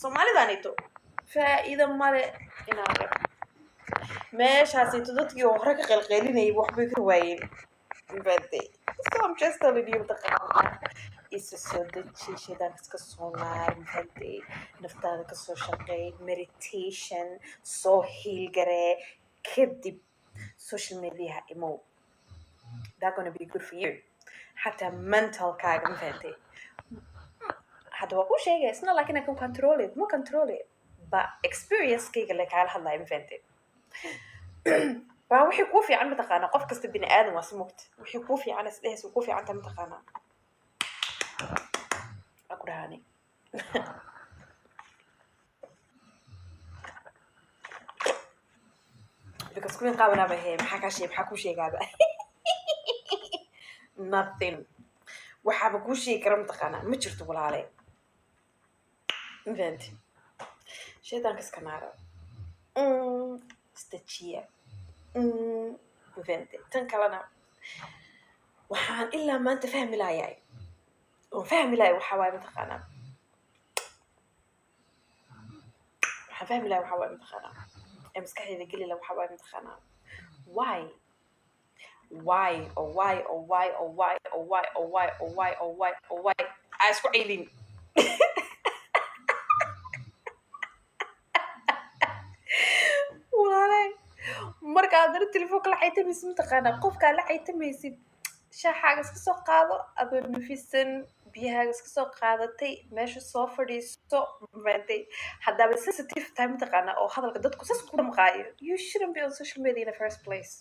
soomaalidaanito faa'iido male inaan rab meeshaasito dadkii hore ka qalqelinayay waxbay ka waayeen mafahantay so I'm just telling you mataqaanaa isa soo deji shaydaanka iska soo naar mafahantay naftaada kasoo shaqeey meditation soo hiilgaree kadib social mediaha imow that gonna be good for you حتى mental kaaga mafahantay hadda waa ku sheegay isna laakiin I can control it ma control it ba experience kayga le kaala hadlayo mafahantay waa wixii kuu fiican mataqaanaa qof kasta bini aadan waa si mugta wixii kuu fiican isdhehes kuu fiicanta mataqaanaa waa ku dhahaani because kuwin qaabanaaba he maxaa kuu sheegaaba nothing waxaaba kuu sheegi kara mataqaanaa ma jirto walaale mafahantay shaydaanka iska naara istajiya mafahantay tan kalena waxaan ilaa maanta fahmi lahayaay oon fahmi lahay waxaa waaye mataqaanaa waxaan fahmi lahay waxaa waaye mataqaanaa ee maskaxdayda geli laha waxaa waaye mataqaanaa why aa isku ceylin walaale marka adana telefoonka la caytamaysid mataqaanaa qofkaa la caytamaysid shaaxaaga iska soo qaado adoo nafisan biyahaaga iska soo qaadatay meesha soo fadhiisto mafahantay haddaaba sensitive tahay mataqaanaa oo hadalka dadku sas ku dhamqaayo you shouldn't be on social media in the first place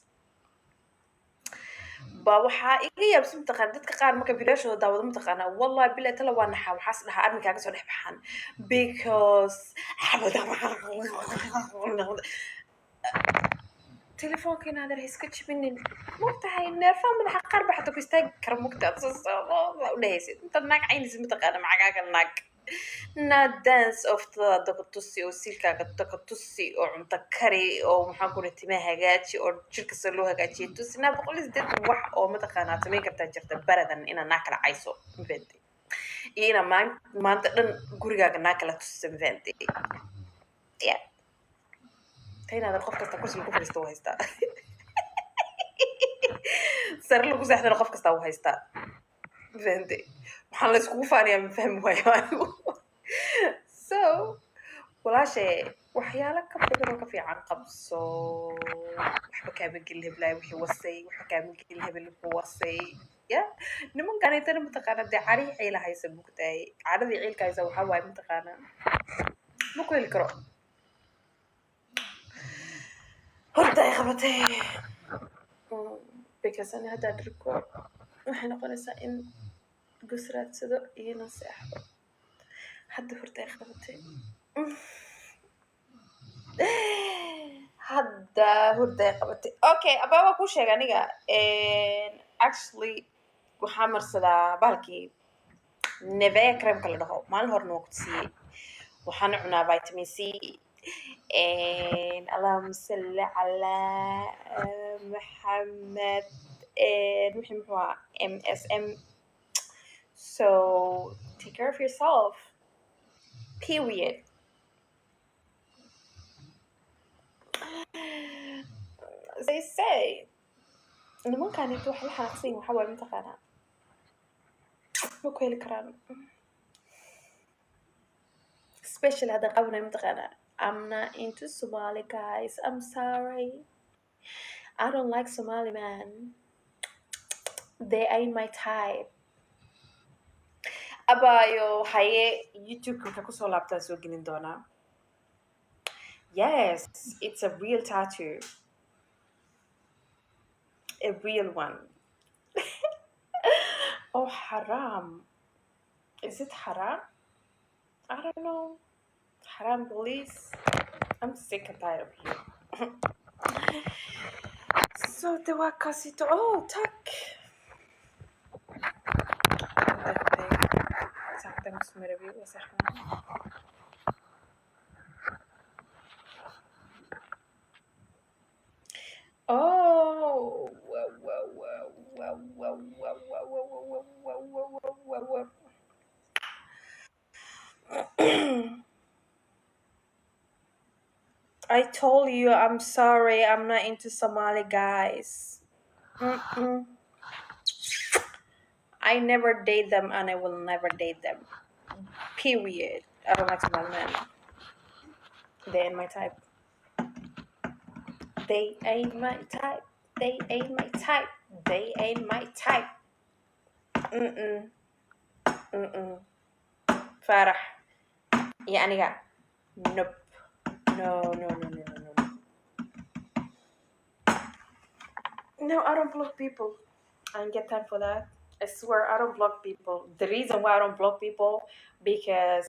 ba waxaa iga yaabsan mataqaana dadka qaar marka bilaashooda daawado mataqaanaa wallahi bilaa tala waa naxaa waxaas dhahaa arrinkaaga soo dhex baxaan because telefoonka inaad iska jibinin mogtahay neerfaha madaxa qaar ba xataa ku istaagi kara mogtaad u dhehaysid intaad naag caynaysid mataqaana macagaaga naag not dance of dadka tusi oo silkaaga dadka tusi oo cunto kari oo maxaan ku timaha hagaaji oo jirka soo loo hagaajiyo tusi naa 180 wax oo mataqaanaa samayn kartaa jirta baradan inaad naag kala cayso mafahantay iyo inaad maanta dhan gurigaaga naag kala tusiso mafahantay yeah taynaada qof kasta kursi lagu fadhiisto u haystaa sare lagu seexdana qof kasta u haystaa mafahantay waxaan la iskugu faanayaa ma fahmi waayo anigu so walaashay waxyaalo ka badan oo ka fiican qabso waxba kaama gelin heblaay wixii wasay waxba kaama gelin hebel wuxuu wasay ya nimankanaytana mataqaana dee cari ciila haysa bugtaay caradii ciilka haysa waxaa waaye mataqaana ma ku heli karo horta ay qabatay because ani haddaa dhirko waxay noqonaysaa in gusraadsado iyo inaan seexdo hadda horta ay qabatay hadda hurda ay qabatay okay abaa waa kuu sheega aniga actually waxaa marsadaa bahalkii nevea cremka la dhaho maalin horena waa ku siiyey waxaana cunaa vitamin c اللهم صل على محمد وحي محوا MSM so take care of yourself period they say nimankaan inta wax la xanaaqsan waxa waaye mataqaanaa ma ku heli karaan especially hadda qabanay mataqaanaa I'm not into Somali guys. I'm sorry. I don't like Somali man. They ain't my type. Abayo haye YouTube ka kusoo laabtaa soo gelin doonaa. Yes, it's a real tattoo. A real one. Oh, haram. Is it haram? I don't know. Haram police. I'm sick and tired of you. So the wakasito. Oh, tak. Sakta musmirabi wasahna. Oh, I told you I'm sorry. I'm not into Somali guys. Mm-mm. I never date them and I will never date them. Period. I don't like Somali men. They ain't my type. They ain't my type. They ain't my type. They ain't my type. Mm-mm. Mm-mm. فرح يعني قاعد. Nope. No, no, no, no, no, no. No, I don't block people. I don't get time for that. I swear I don't block people. The reason why I don't block people because